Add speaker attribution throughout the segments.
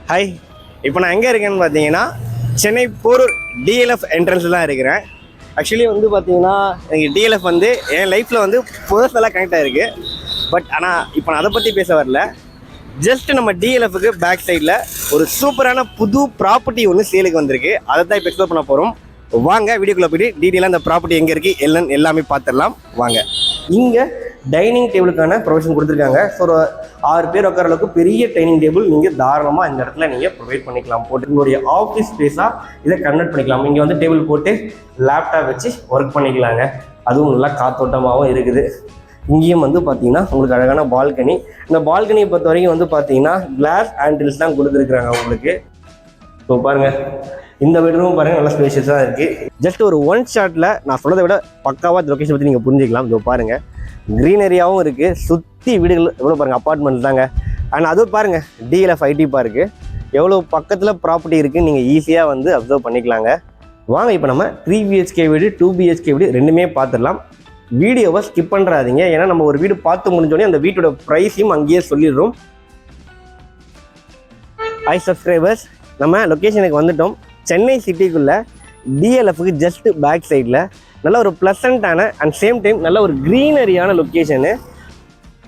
Speaker 1: Hi, இப்போ நான் எங்கே இருக்கேன்னு பார்த்தீங்கன்னா சென்னை போரூர் டிஎல்எஃப் என்ட்ரன்ஸில் தான் இருக்கிறேன். ஆக்சுவலி வந்து பார்த்தீங்கன்னா எனக்கு டிஎல்எஃப் வந்து என் லைஃப்பில் வந்து பர்சனலாக கனெக்ட் ஆகிருக்கு. பட் ஆனால் இப்போ நான் அதை பற்றி பேச வரல. ஜஸ்ட் நம்ம டிஎல்எஃப்க்கு பேக் சைடில் ஒரு சூப்பரான புது ப்ராப்பர்ட்டி ஒன்று சேலுக்கு வந்திருக்கு. அதை தான் இப்போ எக்ஸ்ப்ளோர் பண்ண போகிறோம். வாங்க வீடியோக்குள்ளே போய்ட்டு டீட்டெயிலாக அந்த ப்ராப்பர்ட்டி எங்கே இருக்குது எல்லாமே பார்த்துடலாம் வாங்க. இங்கே டைனிங் டேபிளுக்கான ப்ரொவிஷன் கொடுத்துருக்காங்க. ஸோ ஒரு 6 பேர் உட்கார அளவுக்கு பெரிய டைனிங் டேபிள் நீங்கள் தாராளமாக இந்த இடத்துல நீங்கள் ப்ரொவைட் பண்ணிக்கலாம். போட்டு உங்களுடைய ஆஃபீஸ் ஸ்பேஸாக இதை கன்வெர்ட் பண்ணிக்கலாம். இங்கே வந்து டேபிள் போட்டு லேப்டாப் வச்சு ஒர்க் பண்ணிக்கலாங்க. அதுவும் நல்லா காத்தோட்டமாகவும் இருக்குது. இங்கேயும் வந்து பார்த்தீங்கன்னா உங்களுக்கு அழகான பால்கனி. இந்த பால்கனியை பொறுத்த வரைக்கும் வந்து பார்த்தீங்கன்னா கிளாஸ் ஹேண்டில்ஸ் தான் கொடுத்துருக்குறாங்க உங்களுக்கு. ஸோ பாருங்கள், இந்த பெட்ரூம் பாருங்கள் நல்லா ஸ்பேஷியஸாக இருக்குது. ஜஸ்ட் ஒரு ஒன் ஷாட்டில் நான் சொல்கிறத விட பக்காவாக லொக்கேஷன் பற்றி நீங்கள் புரிஞ்சிக்கலாம். இதோ பாருங்கள், க்ரீனரியாகவும் இருக்குது. சுற்றி வீடுகள் எவ்வளோ பாருங்கள், அப்பார்ட்மெண்ட் தாங்க. அண்ட் அதுவும் பாருங்கள் டிஎல்எஃப் ஐடி பார்க்கு எவ்வளோ பக்கத்தில் ப்ராப்பர்ட்டி இருக்குதுன்னு நீங்கள் ஈஸியாக வந்து அப்சர்வ் பண்ணிக்கலாங்க. வாங்க இப்போ நம்ம 3 BHK வீடு 2 BHK வீடு ரெண்டுமே பார்த்துடலாம். வீடியோவை ஸ்கிப் பண்ணுறாதீங்க. ஏன்னா நம்ம ஒரு வீடு பார்த்து முடிஞ்சோடனே அந்த வீட்டோட ப்ரைஸையும் அங்கேயே சொல்லிடுறோம். ஹாய் சப்ஸ்கிரைபர்ஸ், நம்ம லொக்கேஷனுக்கு வந்துட்டோம். சென்னை சிட்டிக்குள்ளே டிஎல்எஃப்க்கு ஜஸ்ட் பேக் சைடில் நல்ல ஒரு ப்ளசண்ட்டான அண்ட் சேம் டைம் நல்ல ஒரு க்ரீனரியான லொக்கேஷனு.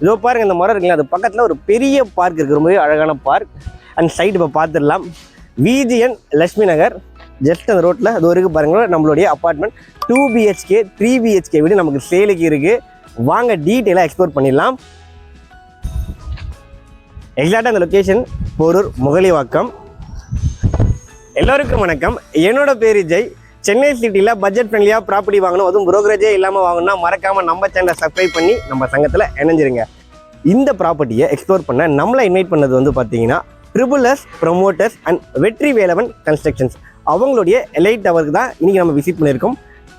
Speaker 1: இதோ பாருங்கள், இந்த மரம் இருக்குல்ல, அது பக்கத்தில் ஒரு பெரிய பார்க் இருக்குது, ரொம்பவே அழகான பார்க். அண்ட் சைடு இப்போ பார்த்துடலாம். விஜிஎன் லட்சுமி நகர் ஜஸ்ட் அந்த ரோட்டில் அது வரைக்கும் பாருங்கள் நம்மளுடைய அப்பார்ட்மெண்ட் 2 BHK 3 BHK வீடு நமக்கு சேலுக்கு இருக்குது. வாங்க டீட்டெயிலாக எக்ஸ்ப்ளோர் பண்ணிடலாம். எக்ஸாக்டாக அந்த லொக்கேஷன் போரூர் முகலிவாக்கம். எல்லோருக்கும் வணக்கம். என்னோட பேர் ஜெய். சென்னை சிட்டியில் பட்ஜெட் ஃப்ரெண்ட்லியாக ப்ராப்பர்ட்டி வாங்கணும், அதுவும் புரோக்கரேஜே இல்லாமல் வாங்கணும்னா மறக்காமல் நம்ம சேனலை சப்ஸ்கிரைப் பண்ணி நம்ம சங்கத்தில் இணைஞ்சிருங்க. இந்த ப்ராப்பர்ட்டியை எக்ஸ்ப்ளோர் பண்ண நம்மளை இன்வைட் பண்ணது வந்து பார்த்தீங்கன்னா SSS ப்ரொமோட்டர்ஸ் அண்ட் வெற்றி வேலவன் கன்ஸ்ட்ரக்ஷன்ஸ். அவங்களுடைய எலைட் டவருக்கு தான் இன்றைக்கி நம்ம விசிட் பண்ணியிருக்கோம்.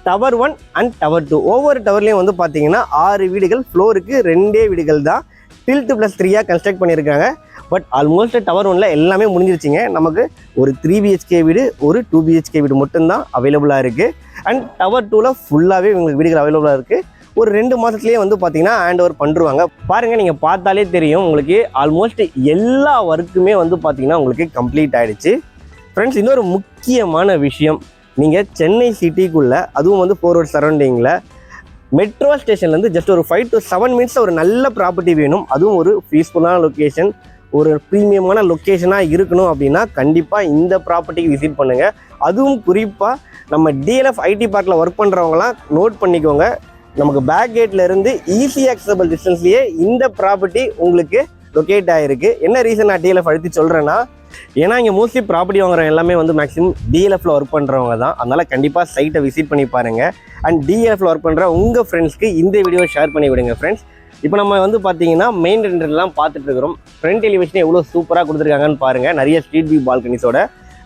Speaker 1: டவர் 1 அண்ட் டவர் 2 ஒவ்வொரு டவர்லேயும் வந்து பார்த்தீங்கன்னா 6 வீடுகள், ஃப்ளோருக்கு 2 வீடுகள் தான் டில்ட் +3 கன்ஸ்ட்ரக்ட் பண்ணியிருக்காங்க. பட் ஆல்மோஸ்ட் டவர் 1ல எல்லாமே முடிஞ்சிருச்சுங்க. நமக்கு ஒரு 3 BHK வீடு ஒரு 2 BHK வீடு மட்டும்தான் அவைலபிளாக இருக்குது. அண்ட் டவர் 2ல் ஃபுல்லாகவே உங்களுக்கு வீடுகள் அவைலபிளாக இருக்குது. ஒரு 2 மாதத்துலேயே வந்து பார்த்தீங்கன்னா ஹேண்ட் ஓவர் பண்ணுருவாங்க. பாருங்கள், நீங்கள் பார்த்தாலே தெரியும் உங்களுக்கு ஆல்மோஸ்ட் எல்லா ஒர்க்குமே வந்து பார்த்தீங்கன்னா உங்களுக்கு கம்ப்ளீட் ஆகிடுச்சு. ஃப்ரெண்ட்ஸ், இன்னொரு முக்கியமான விஷயம், நீங்கள் சென்னை சிட்டிக்குள்ளே அதுவும் வந்து 4 ரோட் சரௌண்டிங்கில் மெட்ரோ ஸ்டேஷன்லேருந்து ஜஸ்ட் ஒரு 5 to 7 மினிட்ஸில் ஒரு நல்ல ப்ராப்பர்ட்டி வேணும், அதுவும் ஒரு பீஸ்ஃபுல்லான லொக்கேஷன், ஒரு ப்ரீமியமான லொக்கேஷனாக இருக்கணும் அப்படின்னா கண்டிப்பாக இந்த ப்ராப்பர்ட்டிக்கு விசிட் பண்ணுங்கள். அதுவும் குறிப்பாக நம்ம டிஎல்எஃப் ஐடி பார்க்கில் ஒர்க் பண்ணுறவங்களாம் நோட் பண்ணிக்கோங்க. நமக்கு பேக் கேட்லேருந்து ஈஸி ஆக்சசபிள் டிஸ்டன்ஸ்லேயே இந்த ப்ராப்பர்ட்டி உங்களுக்கு லொக்கேட் ஆகிருக்கு. என்ன ரீசன் நான் டிஎல்எஃப் அழுத்தி சொல்கிறேன்னா, ஏன்னா இங்கே மோஸ்ட்லி ப்ராப்பர்ட்டி வாங்குறவங்க எல்லாமே வந்து மேக்ஸிமம் டிஎல்எஃப்ல ஒர்க் பண்ணுறவங்க தான். அதனால் கண்டிப்பாக சைட்டை விசிட் பண்ணி பாருங்கள். அண்ட் டிஎல்எஃப்ல ஒர்க் பண்ணுற உங்கள் ஃப்ரெண்ட்ஸ்க்கு இந்த வீடியோ ஷேர் பண்ணி விடுங்க. ஃப்ரெண்ட்ஸ், இப்போ நம்ம வந்து பார்த்தீங்கன்னா மெயின் ரெண்டர்லாம் பார்த்துட்டு இருக்கிறோம். ஃப்ரண்ட் எலிவேஷன் எவ்வளோ சூப்பராக கொடுத்துருக்காங்கன்னு பாருங்கள். நிறைய ஸ்ட்ரீட் வியூ பால்கனிஸோட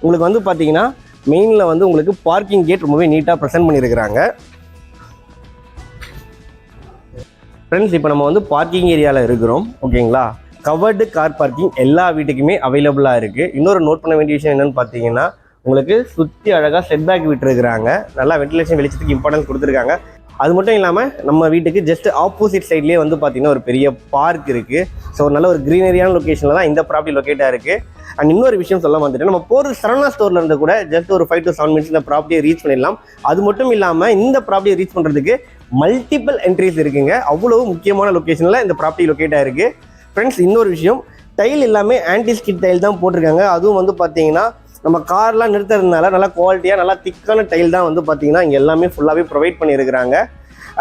Speaker 1: உங்களுக்கு வந்து பார்த்தீங்கன்னா மெயினில் வந்து உங்களுக்கு பார்க்கிங் கேட் ரொம்பவே நீட்டாக ப்ரெசென்ட் பண்ணியிருக்கிறாங்க. ஃப்ரெண்ட்ஸ், இப்போ நம்ம வந்து பார்க்கிங் ஏரியாவில் இருக்கிறோம். ஓகேங்களா, கவர்டு கார் பார்க்கிங் எல்லா வீட்டுக்குமே அவைலபிளாக இருக்குது. இன்னொரு நோட் பண்ண வேண்டிய விஷயம் என்னென்னு பார்த்தீங்கன்னா, உங்களுக்கு சுற்றி அழகாக செட்பேக் விட்டுருக்குறாங்க. நல்லா வென்டிலேஷன் வெளிச்சத்துக்கு இம்பார்ட்டன்ஸ் கொடுத்துருக்காங்க. அது மட்டும் இல்லாமல் நம்ம வீட்டுக்கு ஜஸ்ட் ஆப்போசிட் சைட்லேயே வந்து பார்த்திங்கன்னா ஒரு பெரிய பார்க் இருக்குது. ஸோ நல்ல ஒரு க்ரீனரியான லொக்கேஷனில் தான் இந்த ப்ராப்பர்ட்டி லொக்கேட்டாக இருக்குது. அண்ட் இன்னொரு விஷயம் சொல்ல வந்துட்டு, நம்ம போகிற சரவணா ஸ்டோரில் இருந்து கூட ஜஸ்ட் ஒரு 5 to 7 மினிட்ஸ் இந்த ப்ராப்பர்ட்டியை ரீச் பண்ணிடலாம். அது மட்டும் இல்லாமல் இந்த ப்ராப்பர்ட்டியை ரீச் பண்ணுறதுக்கு மல்டிபிள் என்ட்ரிஸ் இருக்குங்க. அவ்வளோ முக்கியமான லொக்கேஷனில் இந்த ப்ராப்பர்ட்டி லொக்கேட்டாக இருக்குது. ஃப்ரெண்ட்ஸ், இன்னொரு விஷயம், டைல் எல்லாமே ஆன்டி ஸ்கிட் டைல் தான் போட்டிருக்காங்க. அதுவும் வந்து பார்த்தீங்கன்னா நம்ம கார்லாம் நிறுத்துறதுனால நல்லா குவாலிட்டியாக நல்லா திக்கான டைல் தான் வந்து பார்த்தீங்கன்னா இங்கே எல்லாமே ஃபுல்லாகவே ப்ரொவைட் பண்ணியிருக்கிறாங்க.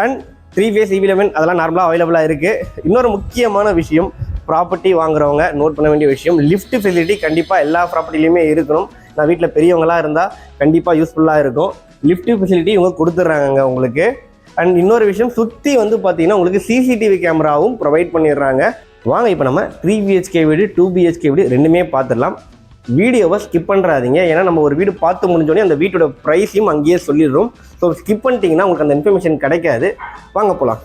Speaker 1: அண்ட் 3 phase EV11 அதெல்லாம் நார்மலாக அவைலபிளாக இருக்குது. இன்னொரு முக்கியமான விஷயம், ப்ராப்பர்ட்டி வாங்குறவங்க நோட் பண்ண வேண்டிய விஷயம், லிஃப்ட் ஃபெசிலிட்டி கண்டிப்பாக எல்லா ப்ராப்பர்ட்டிலையுமே இருக்கணும். நான் வீட்டில் பெரியவங்களாக இருந்தால் கண்டிப்பாக யூஸ்ஃபுல்லாக இருக்கும். லிஃப்ட் ஃபெசிலிட்டி இவங்க கொடுத்துட்றாங்க உங்களுக்கு. அண்ட் இன்னொரு விஷயம், சுற்றி வந்து பார்த்தீங்கன்னா உங்களுக்கு CCTV கேமராவும் ப்ரொவைட் பண்ணிடுறாங்க. வாங்க இப்போ நம்ம 3 BHK வீடு 2 BHK வீடு ரெண்டுமே பார்த்துடலாம். வீடியோவை ஸ்கிப் பண்ணுறாதீங்க. ஏன்னா நம்ம ஒரு வீடு பார்த்து முடிஞ்சோடனே அந்த வீட்டோட ப்ரைஸையும் அங்கேயே சொல்லிடுறோம். ஸோ ஸ்கிப் பண்ணிட்டீங்கன்னா உங்களுக்கு அந்த இன்ஃபர்மேஷன் கிடைக்காது. வாங்க போகலாம்.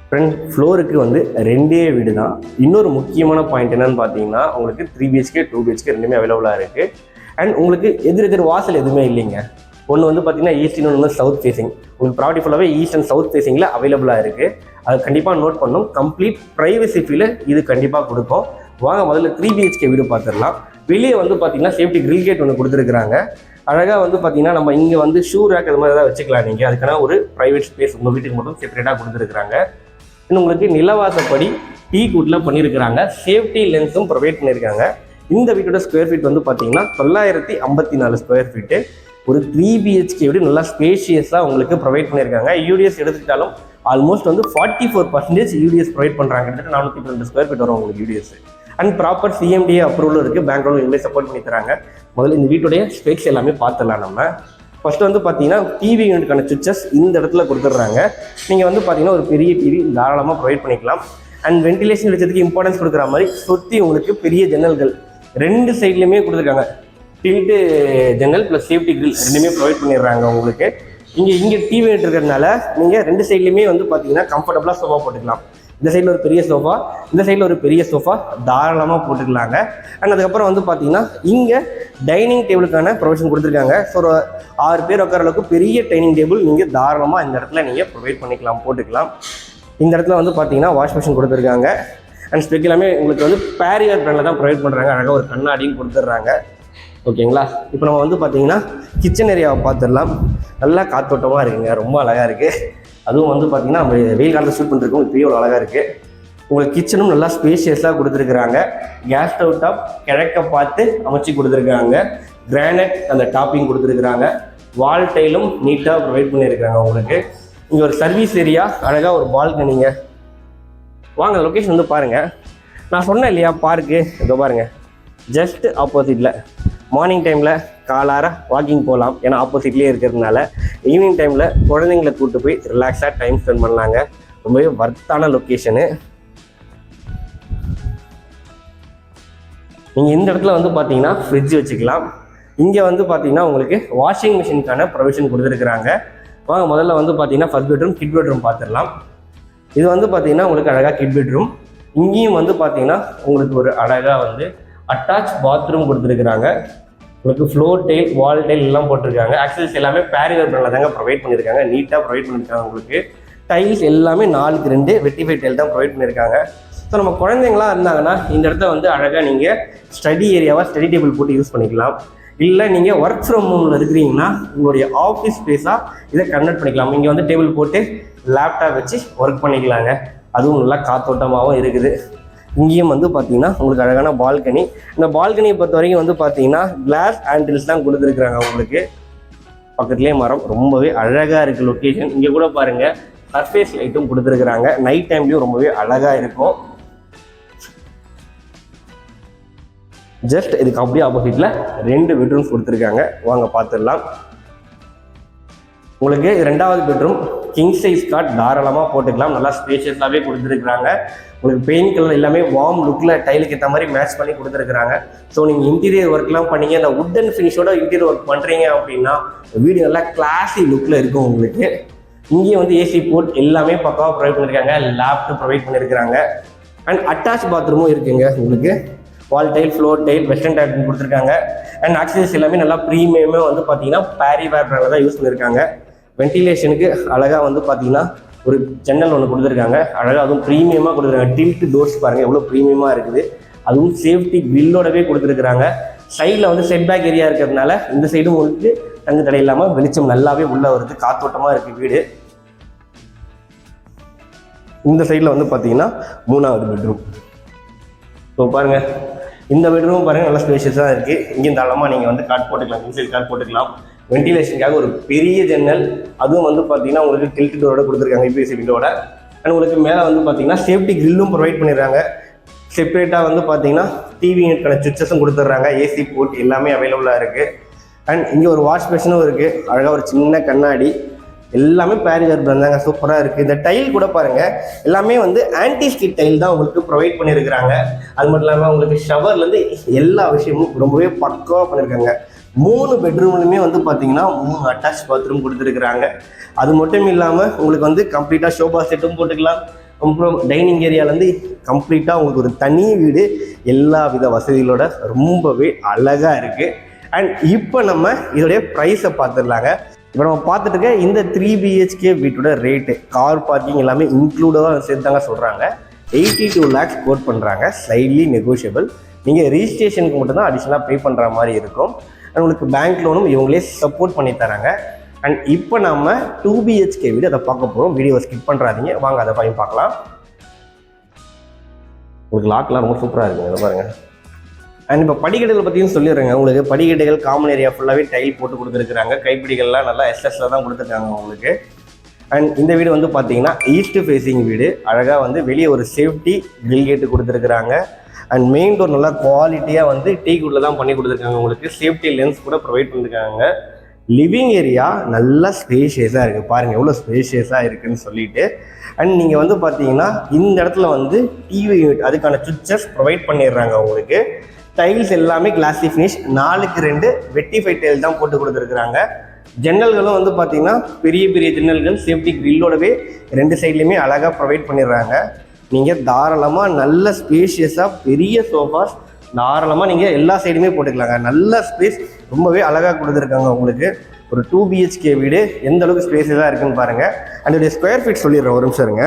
Speaker 1: ஃப்ரெண்ட், ஃப்ளோருக்கு வந்து 2 வீடு தான். இன்னொரு முக்கியமான பாயிண்ட் என்னென்னு பார்த்தீங்கன்னா, உங்களுக்கு 3 BHK 2 BHK ரெண்டுமே அவைலபிளாக இருக்குது. அண்ட் உங்களுக்கு எதிர் வாசல் எதுவுமே இல்லைங்க. ஒன்று வந்து பார்த்தீங்கன்னா ஈஸ்ட், இன்னொன்று சவுத் ஃபேஸிங். உங்களுக்கு ப்ராப்பர்ட்டி ஃபுல்லாகவே ஈஸ்ட் அண்ட் சவுத் ஃபேஸிங்கில் அவைலபிளாக இருக்குது. அது கண்டிப்பாக நோட் பண்ணணும். கம்ப்ளீட் ப்ரைவசி ஃபீல் இது கண்டிப்பாக கொடுக்கும். வாங்க முதல்ல 3BHK வீடு பார்த்துடலாம். வெளியே வந்து பார்த்தீங்கன்னா சேஃப்டி கிரில் கேட் ஒன்று கொடுத்துருக்குறாங்க. அழகாக வந்து பார்த்தீங்கன்னா நம்ம இங்கே வந்து ஷூ ரேக் அது மாதிரி ஏதாவது வச்சுக்கலாம். நீங்கள் அதுக்கான ஒரு ப்ரைவேட் ஸ்பேஸ் உங்கள் வீட்டுக்கு மட்டும் செப்பரேட்டாக கொடுத்துருக்குறாங்க. இன்னும் உங்களுக்கு நிலவாசப்படி டீ குட்டில் பண்ணியிருக்கிறாங்க. சேஃப்டி லென்ஸும் ப்ரொவைட் பண்ணியிருக்காங்க. இந்த வீட்டோட ஸ்கொயர் ஃபீட் வந்து பார்த்தீங்கன்னா 954 ஸ்கொயர் ஃபீட்டு. ஒரு 3BHK வீடு நல்லா ஸ்பேஷியஸாக உங்களுக்கு ப்ரொவைட் பண்ணியிருக்காங்க. யூடிஎஸ் எடுத்துக்கிட்டாலும் ஆல்மோஸ்ட் வந்து 44% யூடிஎஸ் ப்ரொவைட் பண்ணுறாங்க. கிட்டத்தட்ட 412 ஸ்கொயர் ஃபீட் வரும் உங்களுக்கு யூடிஎஸ். அண்ட் ப்ராப்பர் CMDA அப்ரூவலும் இருக்குது. பேங்க் லோன் இனிமேல் சப்போர்ட் பண்ணி தராங்க. முதல்ல இந்த வீட்டுடைய ஸ்பெக்ஸ் எல்லாமே பார்த்துடலாம். நம்ம ஃபர்ஸ்ட் வந்து பார்த்தீங்கன்னா டிவி யூனிட்டுக்கான சுவிச்சஸ் இந்த இடத்துல கொடுத்துட்றாங்க. நீங்கள் வந்து பார்த்தீங்கன்னா ஒரு பெரிய டிவி தாராளமாக ப்ரொவைட் பண்ணிக்கலாம். அண்ட் வென்டிலேஷன் வெளிச்சத்துக்கு இம்பார்ட்டன்ஸ் கொடுக்குற மாதிரி சுற்றி உங்களுக்கு பெரிய ஜன்னல்கள் 2 சைட்லையுமே கொடுத்துருக்காங்க. டில்ட்டு ஜன்னல் ப்ளஸ் சேஃப்டி கிரில் ரெண்டுமே ப்ரொவைட் பண்ணிடுறாங்க உங்களுக்கு. இங்கே டிவி யூனிட் இருக்கிறதுனால நீங்கள் 2 சைட்லையுமே வந்து பார்த்தீங்கன்னா கம்ஃபர்டபுளாக சோஃபா போட்டுக்கலாம். இந்த சைடில் ஒரு பெரிய சோஃபா, இந்த சைடில் ஒரு பெரிய சோஃபா தாராளமாக போட்டுக்கலாங்க. அண்ட் அதுக்கப்புறம் வந்து பார்த்தீங்கன்னா இங்கே டைனிங் டேபிளுக்கான ப்ரொவிஷன் கொடுத்துருக்காங்க. ஸோ ஒரு 6 பேர் உட்கார அளவுக்கு பெரிய டைனிங் டேபிள் நீங்கள் தாராளமாக இந்த இடத்துல நீங்கள் ப்ரொவைட் பண்ணிக்கலாம், போட்டுக்கலாம். இந்த இடத்துல வந்து பார்த்தீங்கன்னா வாஷ் மிஷின் கொடுத்துருக்காங்க. அண்ட் ஸ்பெக் எல்லாமே உங்களுக்கு வந்து பேரியர் பிராண்டில் தான் ப்ரொவைட் பண்ணுறாங்க. அழகாக ஒரு கண்ணாடியும் கொடுத்துட்றாங்க. ஓகேங்களா? இப்போ நம்ம வந்து பார்த்தீங்கன்னா கிச்சன் ஏரியாவை பார்த்துடலாம். நல்லா காத்தோட்டமாக இருக்குங்க, ரொம்ப அழகாக இருக்குது. அதுவும் வந்து பார்த்தீங்கன்னா நம்ம வெயில் காலத்தில் ஷூட் பண்ணிருக்கோம். இப்போயே ஒரு அழகாக இருக்குது. உங்களுக்கு கிச்சனும் நல்லா ஸ்பேஷியஸாக கொடுத்துருக்குறாங்க. கேஸ் ஸ்டவ் டாப் கிழக்க பார்த்து அமைச்சு கொடுத்துருக்காங்க. கிரானைட் அந்த டாப்பிங் கொடுத்துருக்குறாங்க. வால் டைலும் நீட்டாக ப்ரொவைட் பண்ணியிருக்காங்க உங்களுக்கு. இங்கே ஒரு சர்வீஸ் ஏரியா, அழகாக ஒரு பால்கனிங்க. வாங்க லொக்கேஷன் வந்து பாருங்கள். நான் சொன்னேன் இல்லையா பார்க்கு, இதோ பாருங்கள் ஜஸ்ட் ஆப்போசிட்டில். மார்னிங் டைமில் காலார வாக்கிங் போகலாம், ஏன்னா ஆப்போசிட்லேயே இருக்கிறதுனால. ஈவினிங் டைமில் குழந்தைங்களை கூப்பிட்டு போய் ரிலாக்ஸாக டைம் ஸ்பெண்ட் பண்ணலாங்க. ரொம்பவே வர்த்தான லொக்கேஷனு. நீங்கள் இந்த இடத்துல வந்து பார்த்தீங்கன்னா ஃப்ரிட்ஜ் வச்சுக்கலாம். இங்கே வந்து பார்த்தீங்கன்னா உங்களுக்கு வாஷிங் மிஷினுக்கான ப்ரொவிஷன் கொடுத்துருக்குறாங்க. வாங்க முதல்ல வந்து பார்த்தீங்கன்னா ஃபர்ஸ்ட் பெட்ரூம், கிட் பெட்ரூம் பார்த்துடலாம். இது வந்து பார்த்தீங்கன்னா உங்களுக்கு அழகாக கிட் பெட்ரூம். இங்கேயும் வந்து பார்த்தீங்கன்னா உங்களுக்கு ஒரு அழகாக வந்து அட்டாச் பாத்ரூம் கொடுத்துருக்குறாங்க. உங்களுக்கு ஃப்ளோர் டைல், வால் டைல் எல்லாம் போட்டிருக்காங்க. ஆக்சஸ் எல்லாமே பேரியர் பிராண்டில் தாங்க ப்ரொவைட் பண்ணியிருக்காங்க. நீட்டாக ப்ரொவைட் பண்ணியிருக்காங்க. உங்களுக்கு டைல்ஸ் எல்லாமே 4க்கு 2 வெட்டிஃபை டைல் தான் ப்ரொவைட் பண்ணியிருக்காங்க. ஸோ நம்ம குழந்தைங்களாம் இருந்தாங்கன்னா இந்த இடத்த வந்து அழகாக நீங்கள் ஸ்டடி ஏரியாவாக ஸ்டடி டேபிள் போட்டு யூஸ் பண்ணிக்கலாம். இல்லை நீங்கள் ஒர்க் ஃப்ரம் ஹோமில் இருக்கிறீங்கன்னா உங்களுடைய ஆஃபீஸ் ஸ்பேஸாக இதை கன்வெர்ட் பண்ணிக்கலாம். இங்கே வந்து டேபிள் போட்டு லேப்டாப் வச்சு ஒர்க் பண்ணிக்கலாங்க. அதுவும் நல்லா காத்தோட்டமாகவும் இருக்குது. இங்கேயும் வந்து பார்த்தீங்கன்னா உங்களுக்கு அழகான பால்கனி. இந்த பால்கனியை பொறுத்த வரைக்கும் வந்து பார்த்தீங்கன்னா கிளாஸ் ஹேண்டில்ஸ் தான் கொடுத்துருக்குறாங்க உங்களுக்கு. பக்கத்துலேயே மரம், ரொம்பவே அழகாக இருக்குது லொக்கேஷன். இங்கே கூட பாருங்கள் சர்ஃபேஸ் லைட்டும் கொடுத்துருக்குறாங்க. நைட் டைம்லேயும் ரொம்பவே அழகாக இருக்கும். ஜஸ்ட் இதுக்கு அப்படியே ஆப்போசிட்டில் 2 பெட்ரூம்ஸ் கொடுத்துருக்காங்க. வாங்க பார்த்துடலாம். உங்களுக்கு 2வது பெட்ரூம் கிங் சைஸ் காட் தாராளமாக போட்டுக்கலாம். நல்லா ஸ்பேஷியஸாகவே கொடுத்துருக்குறாங்க. உங்களுக்கு பெயிண்ட் கலர் எல்லாமே வார்ம் லுக்கில் டைலுக்கு ஏற்ற மாதிரி மேட்ச் பண்ணி கொடுத்துருக்குறாங்க. ஸோ நீங்கள் இன்டீரியர் ஒர்க்லாம் பண்ணீங்க, இந்த உட்டன் ஃபினிஷோட இன்டீரியர் ஒர்க் பண்ணுறீங்க அப்படின்னா வீடு நல்லா கிளாஸி லுக்கில் இருக்கும் உங்களுக்கு. இங்கேயும் வந்து ஏசி போர்ட் எல்லாமே பக்காவாக ப்ரொவைட் பண்ணியிருக்காங்க. லேப்டாப் ப்ரொவைட் பண்ணியிருக்கிறாங்க. அண்ட் அட்டாச் பாத்ரூமும் இருக்குங்க உங்களுக்கு. வால் tail, floor tail, western tail கொடுத்துருக்காங்க. அண்ட் ஆக்சஸரிஸ் எல்லாமே நல்லா ப்ரீமியமாக வந்து பார்த்தீங்கன்னா பேரிவேர் பிராண்டில் தான் யூஸ் பண்ணியிருக்காங்க. வென்டிலேஷனுக்கு அழகாக வந்து பார்த்தீங்கன்னா ஒரு ஜன்னல் ஒன்று கொடுத்துருக்காங்க. அழகாக அதுவும் ப்ரீமியமாக கொடுத்துருக்காங்க. டில்ட் டோர்ஸ் பாருங்கள் எவ்வளோ ப்ரீமியமாக இருக்குது. அதுவும் சேஃப்டி கிரில்லோடவே கொடுத்துருக்குறாங்க. சைடில் வந்து செட் பேக் ஏரியா இருக்கிறதுனால இந்த சைடும் உங்களுக்கு தங்கு தடை இல்லாமல் வெளிச்சம் நல்லாவே உள்ள வருது. காத்தோட்டமாக இருக்குது வீடு. இந்த சைடில் வந்து பார்த்தீங்கன்னா 3வது பெட்ரூம். ஸோ பாருங்கள் இந்த பெட்ரூம் பாருங்கள் நல்லா ஸ்பேஷியஸாக இருக்குது. இங்கேயும் தாராளமாக நீங்கள் வந்து காட் போட்டுக்கலாம், இன்சைட் காட் போட்டுக்கலாம். வென்டிலேஷனுக்காக ஒரு பெரிய ஜன்னல், அதுவும் வந்து பார்த்தீங்கன்னா உங்களுக்கு டில்ட் டோரோட கொடுத்துருக்காங்க, யூபிஎஸ்சி விண்டோட. அண்ட் உங்களுக்கு மேலே வந்து பார்த்தீங்கன்னா சேஃப்டி கிரில்லும் ப்ரொவைட் பண்ணிடுறாங்க. செப்பரேட்டாக வந்து பார்த்தீங்கன்னா டிவி யூனிட்கான சுவிச்சஸும் கொடுத்துட்றாங்க. ஏசி போர்ட் எல்லாமே அவைலபிளாக இருக்குது. அண்ட் இங்கே ஒரு வாஷ் பேஷனும் இருக்குது. அழகாக ஒரு சின்ன கண்ணாடி, எல்லாமே பேரியர் பிராண்டாங்க, சூப்பராக இருக்குது. இந்த டைல் கூட பாருங்கள் எல்லாமே வந்து ஆன்டி ஸ்கிட் டைல் தான் உங்களுக்கு ப்ரொவைட் பண்ணியிருக்கிறாங்க. அது மட்டும் இல்லாமல் உங்களுக்கு ஷவர்லேருந்து எல்லா விஷயமும் ரொம்பவே பக்காவாக பண்ணியிருக்காங்க. 3 பெட்ரூம்லையுமே வந்து பார்த்தீங்கன்னா 3 அட்டாச் பாத்ரூம் கொடுத்துருக்குறாங்க. அது மட்டும் இல்லாமல் உங்களுக்கு வந்து கம்ப்ளீட்டாக ஷோபா செட்டும் போட்டுக்கலாம். அப்புறம் டைனிங் ஏரியாவிலேருந்து கம்ப்ளீட்டாக உங்களுக்கு ஒரு தனி வீடு, எல்லா வித வசதிகளோட ரொம்பவே அழகாக இருக்குது. அண்ட் இப்போ நம்ம இதோடைய ப்ரைஸை பார்த்துடலாங்க. இப்போ நம்ம பார்த்துட்டு இருக்க இந்த 3BHK வீட்டோட ரேட்டு, கார் பார்க்கிங் எல்லாமே இன்க்ளூடாக சேர்த்து தாங்க சொல்கிறாங்க. 82 lakhs கோட் பண்ணுறாங்க, ஸ்லைட்லி நெகோஷியபிள். நீங்கள் ரிஜிஸ்ட்ரேஷனுக்கு மட்டும்தான் அடிஷ்னலாக பே பண்ணுற மாதிரி இருக்கும். அண்ட் உங்களுக்கு பேங்க் லோனும் இவங்களே சப்போர்ட் பண்ணி தராங்க. அண்ட் இப்போ நம்ம 2 BHK வீடு அதை பார்க்க போகிறோம். வீடியோவை ஸ்கிப் பண்ணுறாதீங்க, வாங்க அதை போய் பார்க்கலாம். உங்களுக்கு லாக்லாம் ரொம்ப சூப்பராக இருக்குங்க, அதை பாருங்கள். அண்ட் இப்போ படிக்கட்டுகள் பற்றியும் சொல்லிடுறேங்க. உங்களுக்கு படிக்கட்டுகள் காமன் ஏரியா ஃபுல்லாகவே டைல் போட்டு கொடுத்துருக்குறாங்க. கைப்பிடிகள்லாம் நல்லா எஸ்எஸ்ல தான் கொடுத்துருக்காங்க உங்களுக்கு. அண்ட் இந்த வீடு வந்து பார்த்தீங்கன்னா ஈஸ்ட் ஃபேஸிங் வீடு. அழகாக வந்து வெளியே ஒரு சேஃப்டி கிரில் கேட்டு கொடுத்துருக்குறாங்க. அண்ட் மெயின் டோர் நல்லா குவாலிட்டியாக வந்து டீக்குட்டில் தான் பண்ணி கொடுத்துருக்காங்க. உங்களுக்கு சேஃப்டி லென்ஸ் கூட ப்ரொவைட் பண்ணியிருக்காங்க. லிவிங் ஏரியா நல்லா ஸ்பேஷியஸாக இருக்குது, பாருங்கள் எவ்வளோ ஸ்பேஷியஸாக இருக்குதுன்னு சொல்லிட்டு. அண்ட் நீங்கள் வந்து பார்த்தீங்கன்னா இந்த இடத்துல வந்து டிவி யூனிட் அதுக்கான சுவிட்சஸ் ப்ரொவைட் பண்ணிடுறாங்க உங்களுக்கு. டைல்ஸ் எல்லாமே கிளாசி ஃபினிஷ், 4க்கு 2 வெட்டிஃபை டைல் தான் போட்டு கொடுத்துருக்குறாங்க. ஜன்னல்களும் வந்து பார்த்தீங்கன்னா பெரிய பெரிய ஜன்னல்கள் சேஃப்டி கிரில்லோடவே 2 சைட்லையுமே அழகாக ப்ரொவைட் பண்ணிடுறாங்க. நீங்கள் தாராளமாக நல்ல ஸ்பேஷியஸாக பெரிய சோஃபாஸ் தாராளமாக நீங்கள் எல்லா சைடுமே போட்டுக்கலாங்க. நல்ல ஸ்பேஸ் ரொம்பவே அழகாக கொடுத்துருக்காங்க உங்களுக்கு. ஒரு 2 BHK வீடு எந்த அளவுக்கு ஸ்பேஸஸாக இருக்குன்னு பாருங்கள். அதோடைய ஸ்கொயர் ஃபீட் சொல்லிடுறேன், ஒரு நிமிஷம் இருங்க.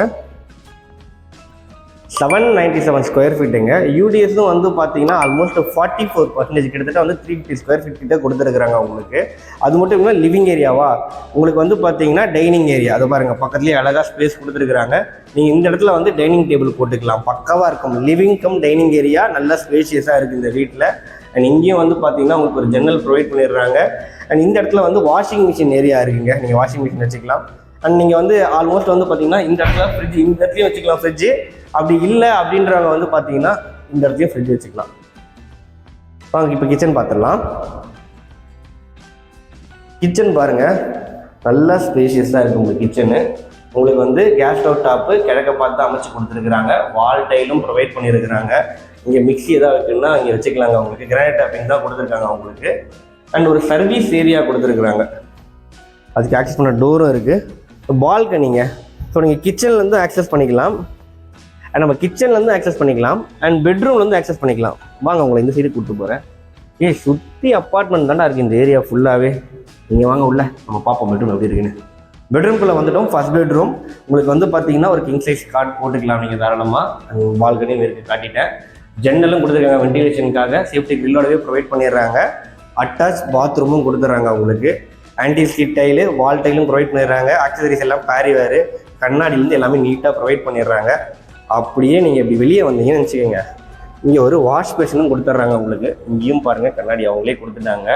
Speaker 1: 797 ஸ்கொயர் ஃபீட்டுங்க. யூடிஎஸும் வந்து பார்த்தீங்கன்னா ஆல்மோஸ்ட் 44%, கிட்டத்தட்ட வந்து 350 ஸ்கொயர் ஃபீட் கிட்ட கொடுத்துருக்குறாங்க உங்களுக்கு. அது மட்டும் இல்லாமல் லிவிங் ஏரியாவா உங்களுக்கு வந்து பார்த்தீங்கன்னா டைனிங் ஏரியா அதை பாருங்கள், பக்கத்துலேயே அழகாக ஸ்பேஸ் கொடுத்துருக்குறாங்க. நீங்கள் இந்த இடத்துல வந்து டைனிங் டேபிள் போட்டுக்கலாம், பக்காவாக இருக்கும். லிவிங் கம் டைனிங் ஏரியா நல்ல ஸ்பேஷியஸாக இருக்குது இந்த வீட்டில். அண்ட் இங்கேயும் வந்து பார்த்தீங்கன்னா உங்களுக்கு ஒரு ஜன்னல் ப்ரொவைட் பண்ணிடுறாங்க. அண்ட் இந்த இடத்துல வந்து வாஷிங் மிஷின் ஏரியா இருக்குங்க, நீங்கள் வாஷிங் மிஷின் வச்சுக்கலாம். அண்ட் நீங்கள் வந்து ஆல்மோஸ்ட் வந்து பார்த்தீங்கன்னா இந்த இடத்துல ஃப்ரிட்ஜ், இந்த இடத்துலையும் வச்சுக்கலாம் ஃப்ரிட்ஜு. அப்படி இல்லை அப்படின்றவங்க வந்து பார்த்தீங்கன்னா இந்த இடத்துலையும் ஃப்ரிட்ஜ் வச்சுக்கலாம். வாங்க இப்போ கிச்சன் பார்த்துடலாம். கிச்சன் பாருங்கள் நல்லா ஸ்பேஷியஸாக இருக்குது உங்களுக்கு கிச்சனு. உங்களுக்கு வந்து கேஸ் ஸ்டவ் டாப்பு கிழக்க பார்த்து அமைச்சு கொடுத்துருக்குறாங்க. வால் டைலும் ப்ரொவைட் பண்ணியிருக்கிறாங்க. இங்கே மிக்ஸி எதாவது இருக்குன்னா இங்கே வச்சுக்கலாங்க. உங்களுக்கு கிரானைட் டாப்பிங் தான் கொடுத்துருக்காங்க உங்களுக்கு. அண்ட் ஒரு சர்வீஸ் ஏரியா கொடுத்துருக்குறாங்க, அதுக்கு ஆக்சஸ் பண்ண டோரும் இருக்குது. பால்கனிங்க, ஸோ நீங்கள் கிச்சன்லேருந்து ஆக்சஸ் பண்ணிக்கலாம். அண்ட் நம்ம கிச்சன்லேருந்து ஆக்சஸ் பண்ணிக்கலாம். அண்ட் பெட்ரூம்லேருந்து ஆக்சஸ் பண்ணிக்கலாம். வாங்க உங்களை இந்த சைடு கூப்பிட்டு போகிறேன். சுற்றி அப்பார்ட்மெண்ட் தானே இருக்குது இந்த ஏரியா ஃபுல்லாகவே. நீங்கள் வாங்க உள்ள நம்ம பார்ப்போம் பெட்ரூம் எப்படி இருக்குன்னு. பெட்ரூம்குள்ளே வந்துட்டோம். ஃபர்ஸ்ட் பெட்ரூம் உங்களுக்கு வந்து பார்த்தீங்கன்னா ஒரு கிங் சைஸ் காட் போட்டுக்கலாம் நீங்கள் தாராளமாக. பால்கனியும் இருக்குது, காட்டிட்டேன். ஜன்னலும் கொடுத்துருக்காங்க வென்டிலேஷனுக்காக, சேஃப்டி கிரில்லோடவே ப்ரொவைட் பண்ணிடுறாங்க. அட்டாச் பாத்ரூமும் கொடுத்துட்றாங்க உங்களுக்கு. ஆன்டி ஸ்கிட் டைலு, வால் டைலும் ப்ரொவைட் பண்ணிடுறாங்க. ஆக்சசரிஸ் எல்லாம் பேரிவேரு, கண்ணாடிலேருந்து எல்லாமே நீட்டாக ப்ரொவைட் பண்ணிடுறாங்க. அப்படியே நீங்கள் இப்படி வெளியே வந்தீங்கன்னு நினச்சிக்கோங்க, இங்கே ஒரு வாஷ் பேஷனும் கொடுத்துட்றாங்க உங்களுக்கு. இங்கேயும் பாருங்கள் கண்ணாடி அவங்களே கொடுத்துட்டாங்க.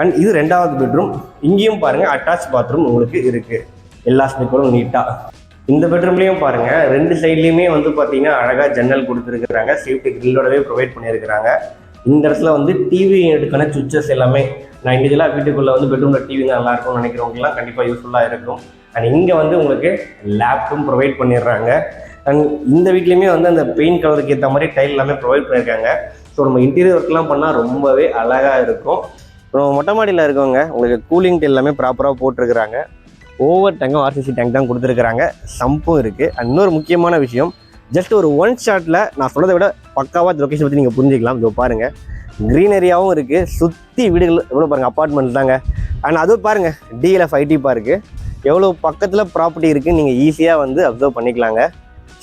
Speaker 1: அண்ட் இது 2வது பெட்ரூம். இங்கேயும் பாருங்கள் அட்டாச் பாத்ரூம் உங்களுக்கு இருக்குது, எல்லா ஸ்பீக்கரும் நீட்டாக. இந்த பெட்ரூம்லேயும் பாருங்கள் 2 சைட்லேயுமே வந்து பார்த்தீங்கன்னா அழகாக ஜன்னல் கொடுத்துருக்குறாங்க. சேஃப்டி கிரில்லோடவே ப்ரொவைட் பண்ணியிருக்கிறாங்க. இந்த இடத்துல வந்து டிவி யூனிட்டுக்கான சுவிச்சஸ் எல்லாமே, நான் இண்டிவிஜுவலாக வீட்டுக்குள்ளே வந்து பெட்ரூமில் டிவி தான் நல்லாயிருக்கும்னு நினைக்கிறவங்கலாம் கண்டிப்பாக யூஸ்ஃபுல்லாக இருக்கும். அண்ட் இங்கே வந்து உங்களுக்கு லேப்டும் ப்ரொவைட் பண்ணிடுறாங்க. அண்ட் இந்த வீட்லேயுமே வந்து அந்த பெயிண்ட் கலருக்கு ஏற்ற மாதிரி டைல் எல்லாமே ப்ரொவைட் பண்ணியிருக்காங்க. ஸோ நம்ம இன்டீரியர் ஒர்க்லாம் பண்ணால் ரொம்பவே அழகாக இருக்கும். அப்புறம் மொட்டை மாடியில் இருக்கவங்க உங்களுக்கு கூலிங் டைல் எல்லாமே ப்ராப்பராக போட்டிருக்கிறாங்க. ஓவர் டேங்கும் ஆர்சிசி டேங்க் தான் கொடுத்துருக்குறாங்க. சம்பும் இருக்குது. அண்ட் இன்னொரு முக்கியமான விஷயம், ஜஸ்ட் ஒரு 1 ஷாட்டில் நான் சொல்கிறத விட பக்காவாக லொக்கேஷன் பற்றி நீங்கள் புரிஞ்சிக்கலாம். இதோ பாருங்கள் க்ரீனரியாகவும் இருக்குது, சுற்றி வீடுகள் எவ்வளோ பாருங்கள், அப்பார்ட்மெண்ட் தாங்க. அண்ட் அதுவும் பாருங்கள் DLF IT பார்க்கு எவ்வளோ பக்கத்தில் ப்ராப்பர்ட்டி இருக்குதுன்னு நீங்கள் ஈஸியாக வந்து அப்சர்வ் பண்ணிக்கலாங்க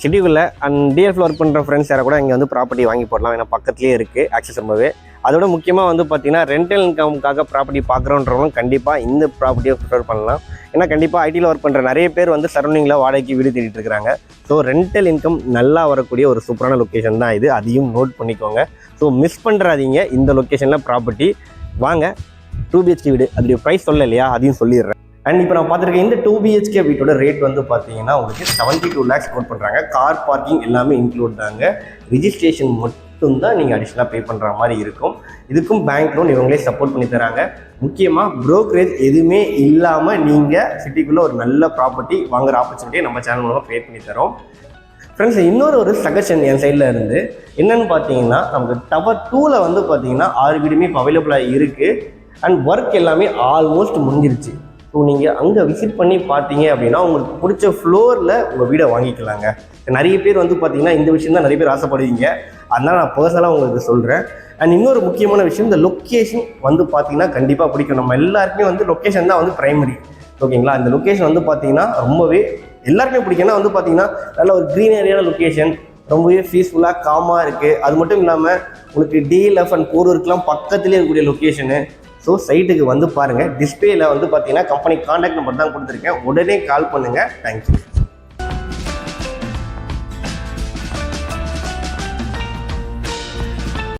Speaker 1: சிட்டிக்குள்ளே. அண்ட் DLFல ஒர்க் பண்ணுற ஃப்ரெண்ட்ஸ் யாரை கூட இங்கே வந்து ப்ராப்பர்ட்டி வாங்கி போடலாம், ஏன்னா பக்கத்துலேயே இருக்குது ஆக்சஸ் ரொம்பவே. அதோட முக்கியமாக வந்து பார்த்தீங்கன்னா ரெண்டல் இன்கமுக்காக ப்ராப்பர்ட்டி பார்க்குறோன்றவங்க கண்டிப்பாக இந்த ப்ராப்பர்ட்டியை ப்ரிஃபர் பண்ணலாம். ஏன்னா கண்டிப்பாக ஐடியில் ஒர்க் பண்ணுற நிறைய பேர் வந்து சரௌண்டிங்கில் வாடகைக்கு வீடு தேடிட்டு இருக்கிறாங்க. ஸோ ரெண்டல் இன்கம் நல்லா வரக்கூடிய ஒரு சூப்பரான லொக்கேஷன் தான் இது, அதையும் நோட் பண்ணிக்கோங்க. ஸோ மிஸ் பண்ணுறாதீங்க இந்த லொக்கேஷனில் ப்ராப்பர்ட்டி. வாங்க 2 BHK வீடு, அதோடைய ப்ரைஸ் சொல்ல இல்லையா, அதையும் சொல்லிடுறேன். அண்ட் இப்போ நான் பார்த்துருக்கேன் இந்த 2 BHK வீட்டோட ரேட் வந்து பார்த்தீங்கன்னா உங்களுக்கு 72 lakhs கோட் பண்ணுறாங்க. கார் பார்க்கிங் எல்லாமே இன்க்ளூட் தாங்க. ரிஜிஸ்ட்ரேஷன் மட்டும்தான் நீங்கள் அடிஷ்னலாக பே பண்ணுற மாதிரி இருக்கும். இதுக்கும் பேங்க் லோன் இவங்களே சப்போர்ட் பண்ணி தராங்க. முக்கியமாக ப்ரோக்கரேஜ் எதுவுமே இல்லாமல் நீங்கள் சிட்டிக்குள்ளே ஒரு நல்ல ப்ராப்பர்ட்டி வாங்குற ஆப்பர்ச்சுனிட்டியை நம்ம சேனல் மூலமாக க்ரியேட் பண்ணி தரோம். ஃப்ரெண்ட்ஸ், இன்னொரு சஜஷன் என் சைடில் இருந்து என்னென்னு பார்த்தீங்கன்னா, நமக்கு டவர் 2ல் வந்து பார்த்தீங்கன்னா 6 வீடுமே இப்போ அவைலபிளாக இருக்குது. அண்ட் ஒர்க் எல்லாமே ஆல்மோஸ்ட் முடிஞ்சிருச்சு. ஸோ நீங்கள் அங்கே விசிட் பண்ணி பார்த்தீங்க அப்படின்னா உங்களுக்கு பிடிச்ச ஃப்ளோரில் உங்கள் வீடை வாங்கிக்கலாங்க. நிறைய பேர் வந்து பார்த்தீங்கன்னா இந்த விஷயம் தான் நிறைய பேர் ஆசைப்படுவீங்க, அதனால் நான் பர்சனலாக உங்களுக்கு சொல்கிறேன். அண்ட் இன்னொரு முக்கியமான விஷயம், இந்த லொக்கேஷன் வந்து பார்த்தீங்கன்னா கண்டிப்பாக பிடிக்கும். நம்ம எல்லாருக்குமே வந்து லொக்கேஷன் தான் வந்து ப்ரைமரி, ஓகேங்களா? இந்த லொக்கேஷன் வந்து பார்த்தீங்கன்னா ரொம்பவே எல்லாருக்குமே பிடிக்கும்னா வந்து பார்த்தீங்கன்னா நல்ல ஒரு க்ரீனரியான லொக்கேஷன், ரொம்பவே பீஸ்ஃபுல்லாக காமாக இருக்குது. அது மட்டும் இல்லாமல் உங்களுக்கு D11 போரூருக்குலாம் பக்கத்துலேயே இருக்கக்கூடிய லொக்கேஷனு. ஸோ சைட்டுக்கு வந்து பாருங்கள். டிஸ்பிளேல வந்து பார்த்தீங்கன்னா கம்பெனி கான்டாக்ட் நம்பர் தான் கொடுத்துருக்கேன். உடனே கால் பண்ணுங்கள். தேங்க்யூ.